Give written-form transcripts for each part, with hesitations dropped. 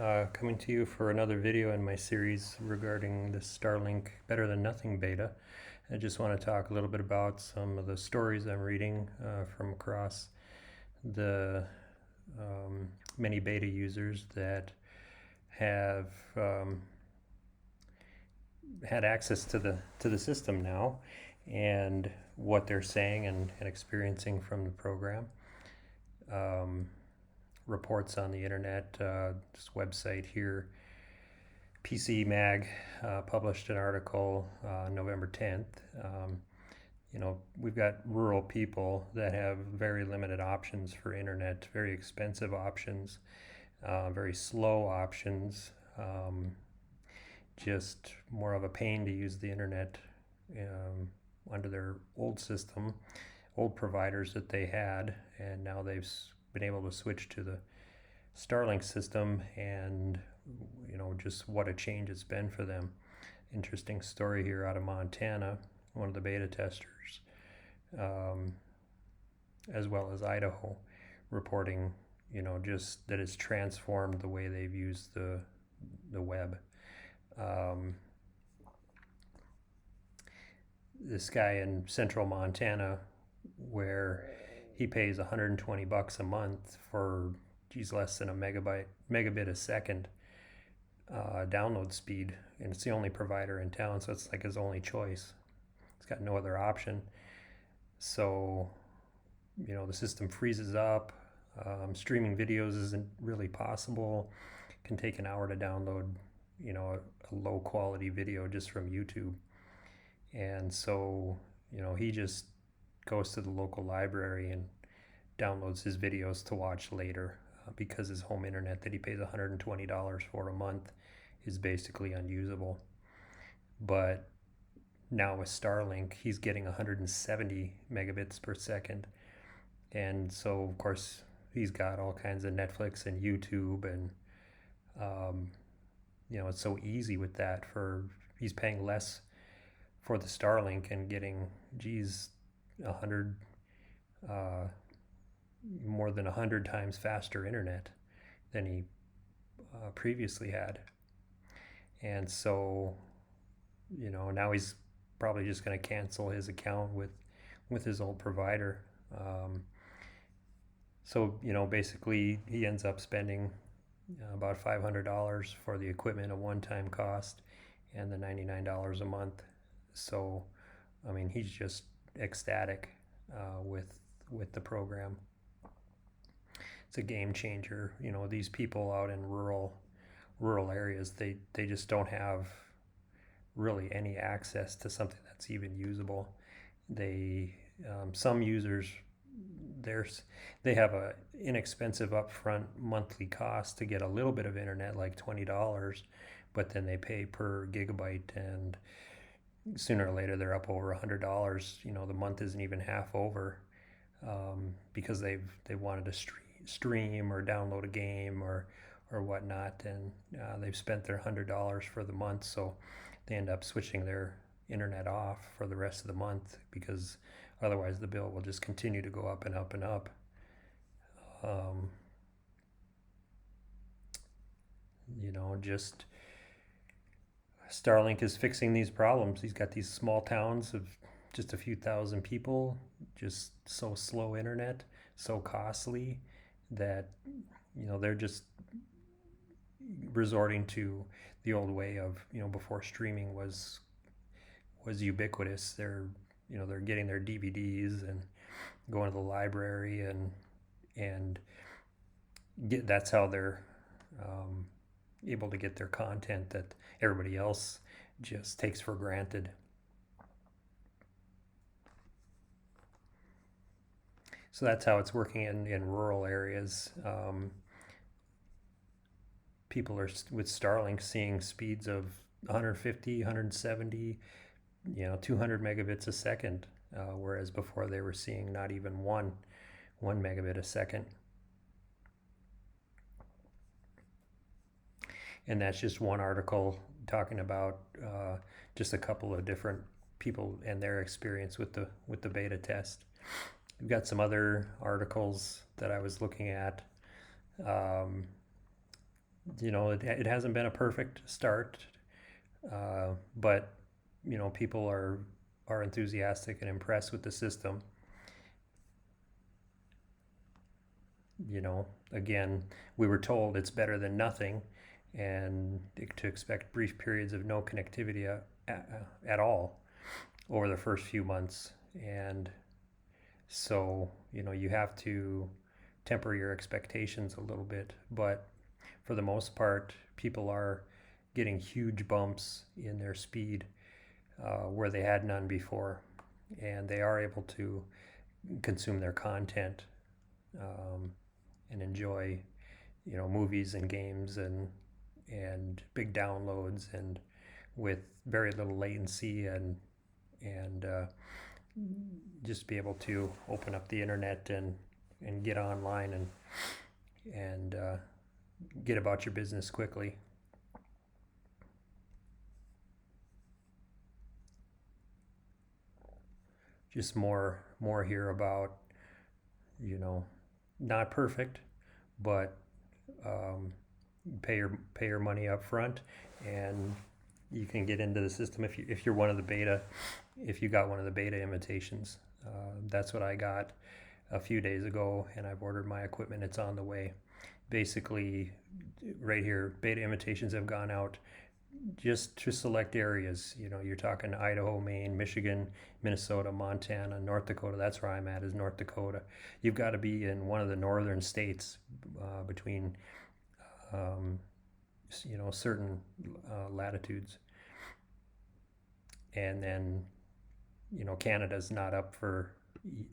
Coming to you for another video in my series regarding the Starlink Better Than Nothing beta. I just want to talk a little bit about some of the stories I'm reading from across the many beta users that have had access to the system now, and what they're saying and experiencing from the program. Reports on the internet, this website here, PC Mag, published an article November 10th. We've got rural people that have very limited options for internet, very expensive options, very slow options, just more of a pain to use the internet under their old system, old providers that they had, and now they've been able to switch to the Starlink system, and just what a change it's been for them. Interesting story here out of Montana, one of the beta testers, as well as Idaho, reporting just that it's transformed the way they've used the web. This guy in central Montana, where he pays $120 a month for less than a megabit a second download speed, and it's the only provider in town, so it's like his only choice. He's got no other option. So the system freezes up. Streaming videos isn't really possible. It can take an hour to download a low quality video just from YouTube. And so he just goes to the local library and downloads his videos to watch later, because his home internet that he pays $120 for a month is basically unusable. But now with Starlink, he's getting 170 megabits per second. And so, of course, he's got all kinds of Netflix and YouTube, and it's so easy with that. He's paying less for the Starlink and getting 100 more than 100 times faster internet than he previously had. And so now he's probably just going to cancel his account with his old provider. So basically he ends up spending about $500 for the equipment, a one-time cost, and the $99 a month. So he's just ecstatic with the program. It's a game changer. These people out in rural areas, they just don't have really any access to something that's even usable. Some users, they have a inexpensive upfront monthly cost to get a little bit of internet, like $20, but then they pay per gigabyte, and sooner or later they're up over $100. The month isn't even half over, because they wanted to stream or download a game or whatnot, and they've spent their $100 for the month, so they end up switching their internet off for the rest of the month, because otherwise the bill will just continue to go up and up and up. Just Starlink is fixing these problems. He's got these small towns of just a few thousand people, just so slow internet, so costly, that they're just resorting to the old way of before streaming was ubiquitous. They're getting their DVDs and going to the library, and that's how they're able to get their content that everybody else just takes for granted. So that's how it's working in rural areas. People are with Starlink seeing speeds of 150, 170, 200 megabits a second, whereas before they were seeing not even one megabit a second. And that's just one article talking about just a couple of different people and their experience with the beta test. We've got some other articles that I was looking at. it hasn't been a perfect start, but people are enthusiastic and impressed with the system. Again, we were told it's better than nothing, and to expect brief periods of no connectivity at all over the first few months. And so, you have to temper your expectations a little bit. But for the most part, people are getting huge bumps in their speed where they had none before. And they are able to consume their content and enjoy, movies and games and big downloads and with very little latency and just be able to open up the internet and get online and get about your business quickly. Just more here about, not perfect, but um, pay your money up front, and you can get into the system if you're one of the beta, if you got one of the beta invitations. That's what I got a few days ago, and I've ordered my equipment. It's on the way. Basically, right here, beta invitations have gone out just to select areas. You're talking Idaho, Maine, Michigan, Minnesota, Montana, North Dakota. That's where I'm at, is North Dakota. You've got to be in one of the northern states between um, certain latitudes. And then Canada's not up for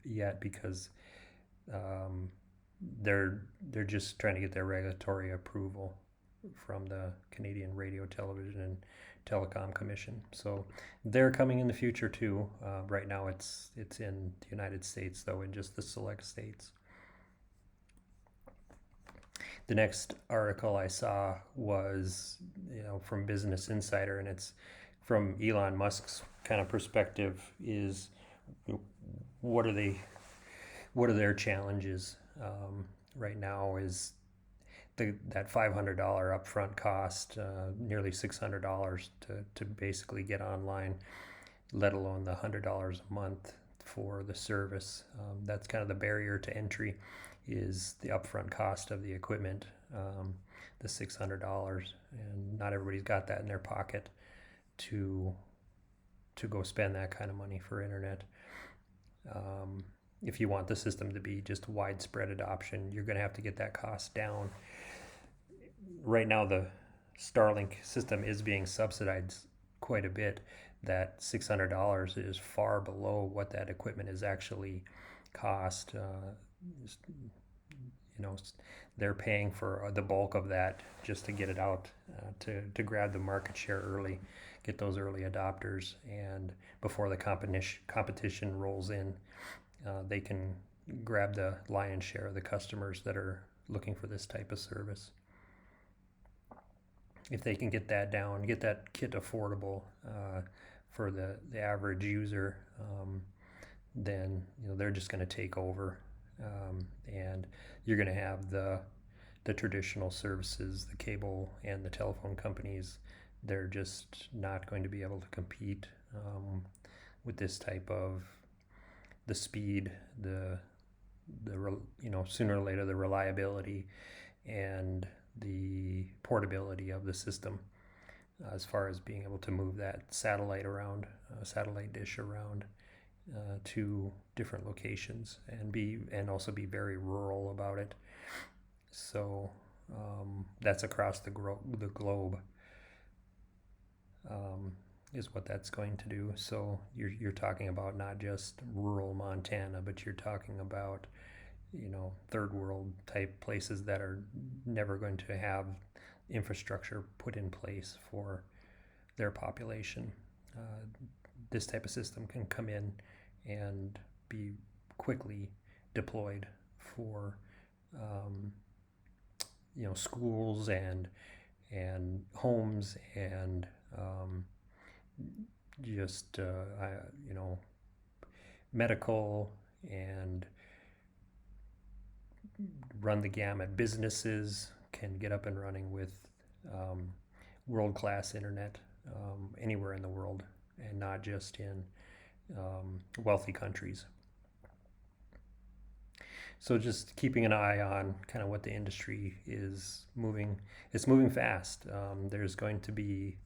yet because um, they're just trying to get their regulatory approval from the Canadian Radio, Television, and Telecom Commission. So they're coming in the future too. Right now, it's in the United States, though, in just the select states. The next article I saw was, from Business Insider, and it's from Elon Musk's kind of perspective. Is what are their challenges right now? Is that $500 upfront cost, nearly $600 to basically get online, let alone the $100 a month for the service. That's kind of the barrier to entry, is the upfront cost of the equipment, the $600, and not everybody's got that in their pocket to go spend that kind of money for internet. If you want the system to be just widespread adoption, you're going to have to get that cost down. Right now, the Starlink system is being subsidized quite a bit. That $600 is far below what that equipment is actually cost. They're paying for the bulk of that just to get it out, to grab the market share early, get those early adopters, and before the competition rolls in, they can grab the lion's share of the customers that are looking for this type of service. If they can get that down, get that kit affordable for the average user, then they're just going to take over, and you're going to have the traditional services, the cable and the telephone companies. They're just not going to be able to compete with this type of the speed, the sooner or later the reliability and the portability of the system, as far as being able to move that satellite dish around to different locations, and also be very rural about it. So that's across the globe, is what that's going to do. So you're talking about not just rural Montana, but you're talking about third world type places that are never going to have infrastructure put in place for their population. This type of system can come in and be quickly deployed for schools and homes and just medical, and run the gamut. Businesses can get up and running with world-class internet anywhere in the world, and not just in wealthy countries. So just keeping an eye on kind of what the industry is moving. It's moving fast. There's going to be,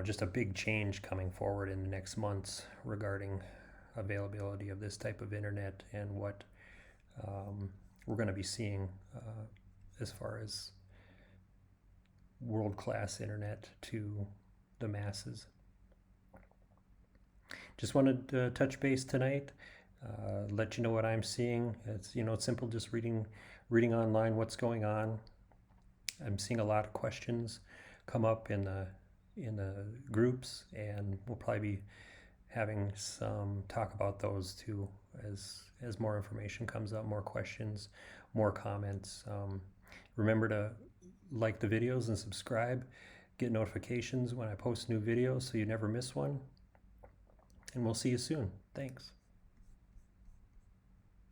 just a big change coming forward in the next months regarding availability of this type of internet, and what we're going to be seeing as far as world-class internet to the masses. Just wanted to touch base tonight, let you know what I'm seeing. It's simple, just reading online what's going on. I'm seeing a lot of questions come up in the groups, and we'll probably be having some talk about those too as more information comes up, more questions, more comments. Remember to like the videos and subscribe, get notifications when I post new videos so you never miss one, and we'll see you soon. Thanks.